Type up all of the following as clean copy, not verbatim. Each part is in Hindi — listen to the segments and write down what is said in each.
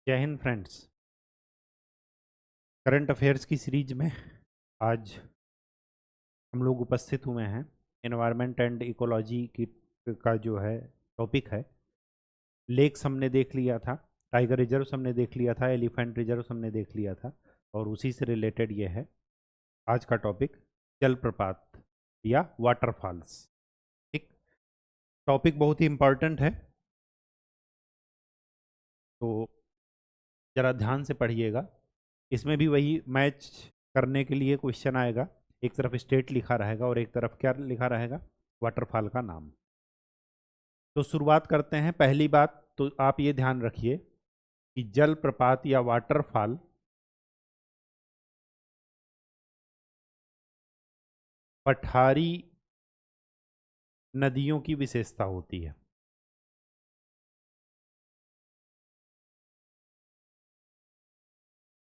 जय हिंद फ्रेंड्स। करंट अफेयर्स की सीरीज में आज हम लोग उपस्थित हुए हैं। एनवायरनमेंट एंड इकोलॉजी की का जो है टॉपिक है। लेक्स हमने देख लिया था, टाइगर रिजर्व्स हमने देख लिया था, एलिफेंट रिजर्व्स हमने देख लिया था और उसी से रिलेटेड ये है आज का टॉपिक, जलप्रपात या वाटरफॉल्स। ठीक, टॉपिक बहुत ही इम्पोर्टेंट है, तो ज़रा ध्यान से पढ़िएगा। इसमें भी वही मैच करने के लिए क्वेश्चन आएगा। एक तरफ स्टेट लिखा रहेगा और एक तरफ क्या लिखा रहेगा, वाटरफॉल का नाम। तो शुरुआत करते हैं। पहली बात तो आप ये ध्यान रखिए कि जलप्रपात या वाटरफॉल पठारी नदियों की विशेषता होती है।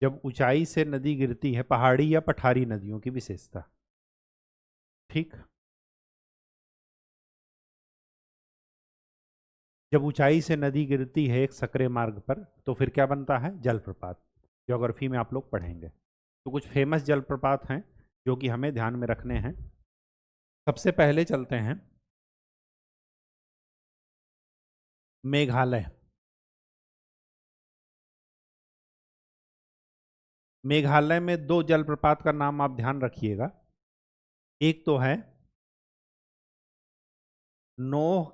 जब ऊंचाई से नदी गिरती है, पहाड़ी या पठारी नदियों की विशेषता। ठीक, जब ऊंचाई से नदी गिरती है एक सकरे मार्ग पर तो फिर क्या बनता है, जलप्रपात। ज्योग्राफी में आप लोग पढ़ेंगे। तो कुछ फेमस जलप्रपात हैं जो कि हमें ध्यान में रखने हैं। सबसे पहले चलते हैं मेघालय। मेघालय में दो जलप्रपात का नाम आप ध्यान रखिएगा। एक तो है नोह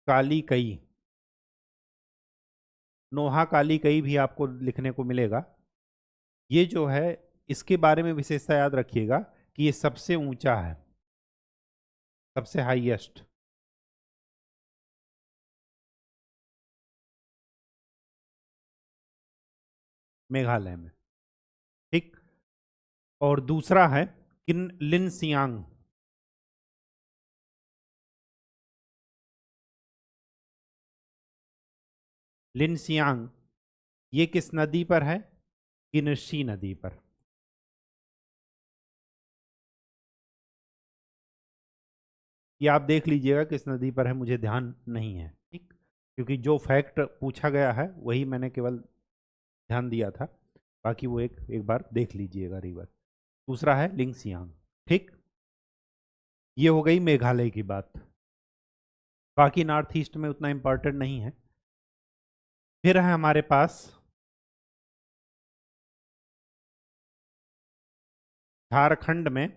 काली कई, नोहा काली कई भी आपको लिखने को मिलेगा। ये जो है, इसके बारे में विशेषता याद रखिएगा कि ये सबसे ऊंचा है, सबसे हाईएस्ट। मेघालय में। ठीक, और दूसरा है किन लिनसियांग। लिनसियांग ये किस नदी पर है, किन्शी नदी पर। ये आप देख लीजिएगा किस नदी पर है, मुझे ध्यान नहीं है। ठीक, क्योंकि जो फैक्ट पूछा गया है वही मैंने केवल ध्यान दिया था, बाकी वो एक एक बार देख लीजिएगा रिवर। दूसरा है लिंगसियांग। ठीक, ये हो गई मेघालय की बात। बाकी नॉर्थ ईस्ट में उतना इंपॉर्टेंट नहीं है। फिर है हमारे पास झारखंड में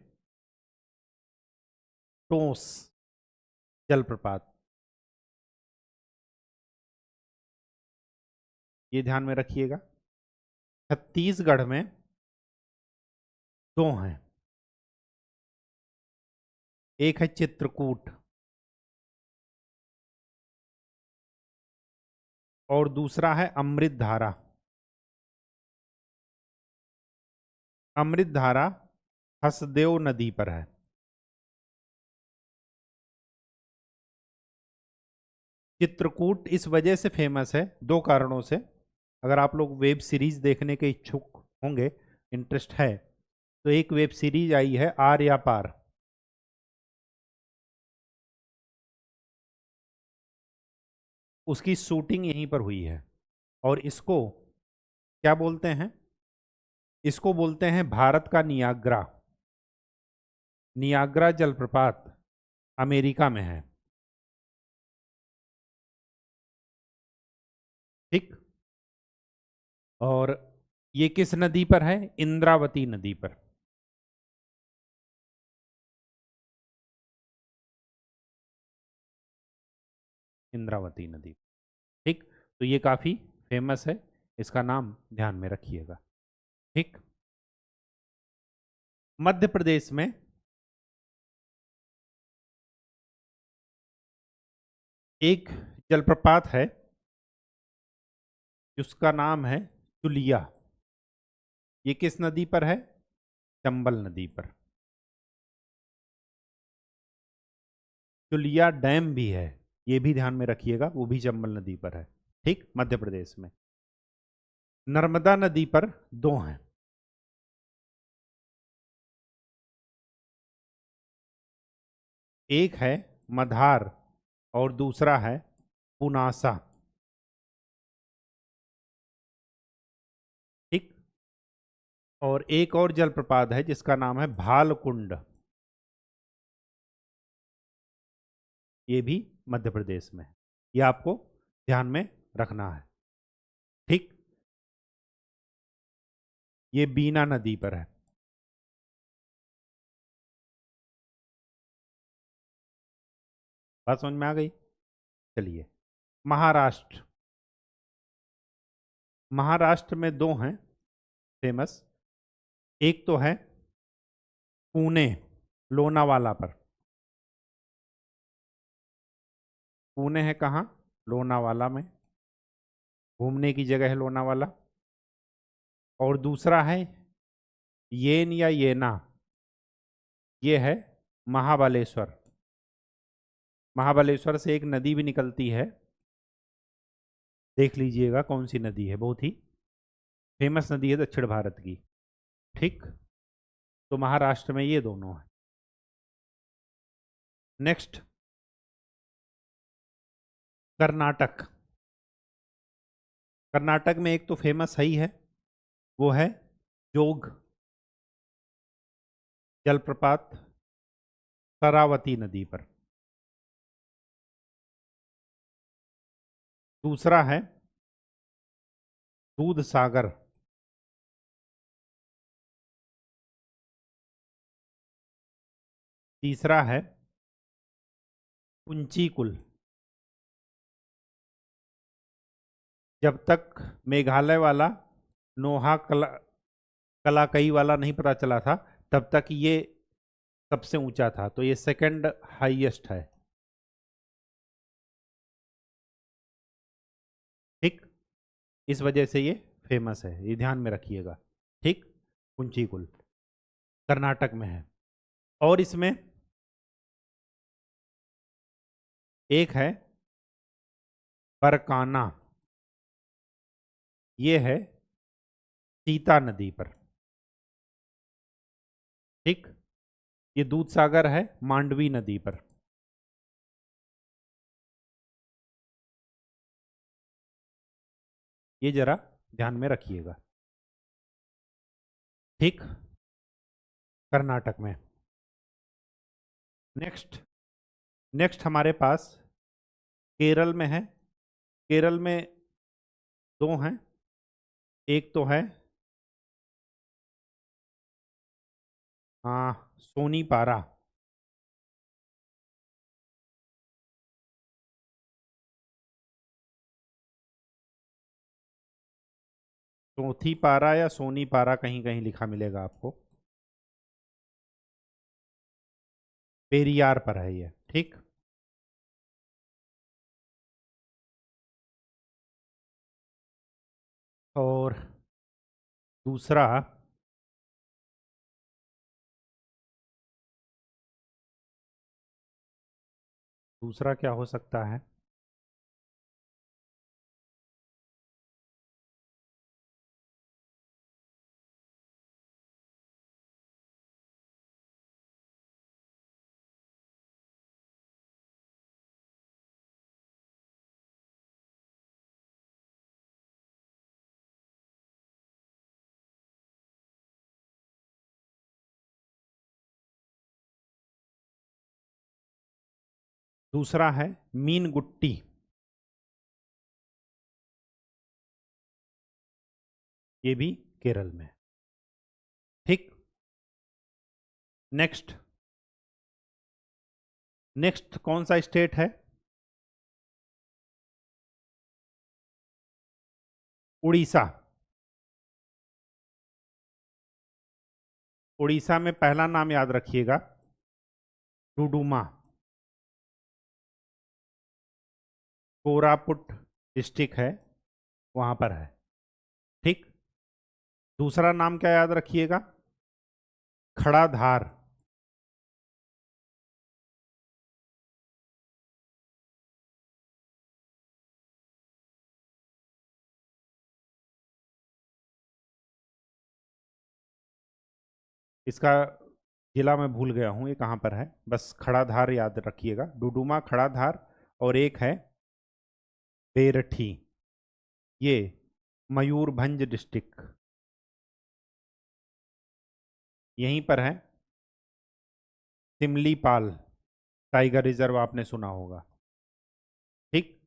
टोंस जलप्रपात। ये ध्यान में रखिएगा। छत्तीसगढ़ में दो हैं, एक है चित्रकूट और दूसरा है अमृत धारा। अमृत धारा हसदेव नदी पर है। चित्रकूट इस वजह से फेमस है, दो कारणों से। अगर आप लोग वेब सीरीज देखने के इच्छुक होंगे, इंटरेस्ट है, तो एक वेब सीरीज आई है आर्या पार। उसकी शूटिंग यहीं पर हुई है। और इसको क्या बोलते हैं, इसको बोलते हैं भारत का नियाग्रा। नियाग्रा जलप्रपात अमेरिका में है। ठीक, और ये किस नदी पर है, इंद्रावती नदी पर। इंद्रावती नदी। ठीक, तो ये काफी फेमस है, इसका नाम ध्यान में रखिएगा। ठीक, मध्य प्रदेश में एक जलप्रपात है जिसका नाम है चुलिया। ये किस नदी पर है, चंबल नदी पर। चुलिया डैम भी है, ये भी ध्यान में रखिएगा, वो भी चंबल नदी पर है। ठीक, मध्य प्रदेश में। नर्मदा नदी पर दो हैं, एक है मधार और दूसरा है पुनासा। और एक और जलप्रपात है जिसका नाम है भालकुंड, ये भी मध्य प्रदेश में है। ये आपको ध्यान में रखना है, ठीक। ये बीना नदी पर है। बात समझ में आ गई? चलिए, महाराष्ट्र। महाराष्ट्र में दो हैं फेमस। एक तो है पुणे, लोनावाला पर। पुणे है कहाँ? लोनावाला में, घूमने की जगह है लोनावाला। और दूसरा है येन या येना, ये है महाबलेश्वर। महाबलेश्वर से एक नदी भी निकलती है, देख लीजिएगा कौन सी नदी है, बहुत ही फेमस नदी है दक्षिण भारत की, ठीक। तो महाराष्ट्र में ये दोनों है। नेक्स्ट, कर्नाटक। कर्नाटक में एक तो फेमस है ही है, वो है जोग जलप्रपात, शरावती नदी पर। दूसरा है दूध सागर। तीसरा है कुंचीकुल। जब तक मेघालय वाला नोहा कलाकई वाला नहीं पता चला था, तब तक ये सबसे ऊंचा था, तो ये सेकंड हाईएस्ट है, ठीक। इस वजह से ये फेमस है, ये ध्यान में रखिएगा, ठीक। कुंचीकुल कर्नाटक में है। और इसमें एक है बरकाना, ये है सीता नदी पर, ठीक। ये दूध सागर है मांडवी नदी पर। ये जरा ध्यान में रखिएगा, ठीक। कर्नाटक में। नेक्स्ट, नेक्स्ट हमारे पास केरल में है। केरल में दो हैं। एक तो है सोनीपारा। चौथी पारा या सोनी पारा कहीं कहीं लिखा मिलेगा आपको। पेरियार पर है ये, ठीक। और दूसरा, दूसरा क्या हो सकता है? दूसरा है मीन गुट्टी, ये भी केरल में, ठीक। नेक्स्ट, नेक्स्ट कौन सा स्टेट है? उड़ीसा। उड़ीसा में पहला नाम याद रखिएगा, डुडुमा। कोरापुट डिस्ट्रिक्ट है, वहां पर है, ठीक। दूसरा नाम क्या याद रखिएगा? खड़ाधार। इसका जिला मैं भूल गया हूँ, ये कहाँ पर है, बस खड़ाधार याद रखिएगा, डुडुमा, खड़ाधार। और एक है बेरठी, ये मयूरभंज डिस्ट्रिक्ट। यहीं पर है सिमलीपाल टाइगर रिजर्व, आपने सुना होगा। ठीक,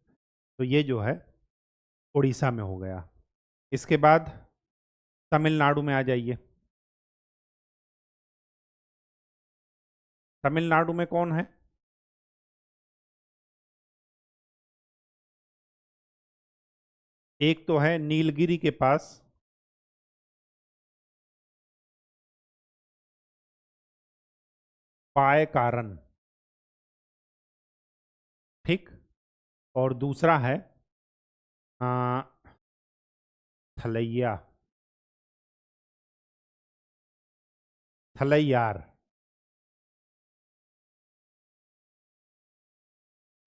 तो ये जो है उड़ीसा में हो गया। इसके बाद तमिलनाडु में आ जाइए। तमिलनाडु में कौन है? एक तो है नीलगिरी के पास पायकारन, ठीक, और दूसरा है आ, थलैया, थलैयार।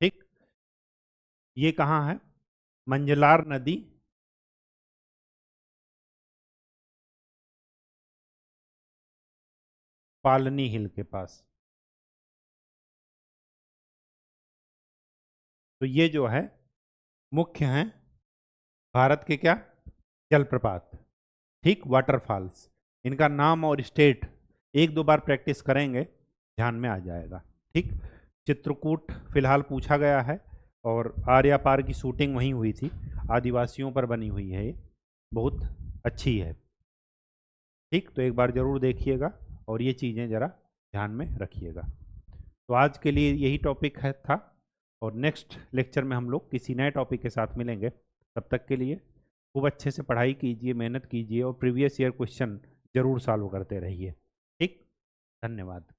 ठीक, ये कहाँ है? मंजलार नदी पालनी हिल के पास। तो ये जो है मुख्य हैं भारत के क्या, जलप्रपात, ठीक, वाटरफॉल्स। इनका नाम और स्टेट एक दो बार प्रैक्टिस करेंगे, ध्यान में आ जाएगा। ठीक, चित्रकूट फिलहाल पूछा गया है, और आर्या पार की शूटिंग वहीं हुई थी, आदिवासियों पर बनी हुई है, ये बहुत अच्छी है। ठीक, तो एक बार ज़रूर देखिएगा और ये चीज़ें ज़रा ध्यान में रखिएगा। तो आज के लिए यही टॉपिक है था, और नेक्स्ट लेक्चर में हम लोग किसी नए टॉपिक के साथ मिलेंगे। तब तक के लिए खूब अच्छे से पढ़ाई कीजिए, मेहनत कीजिए, और प्रीवियस ईयर क्वेश्चन ज़रूर सॉल्व करते रहिए। ठीक, धन्यवाद।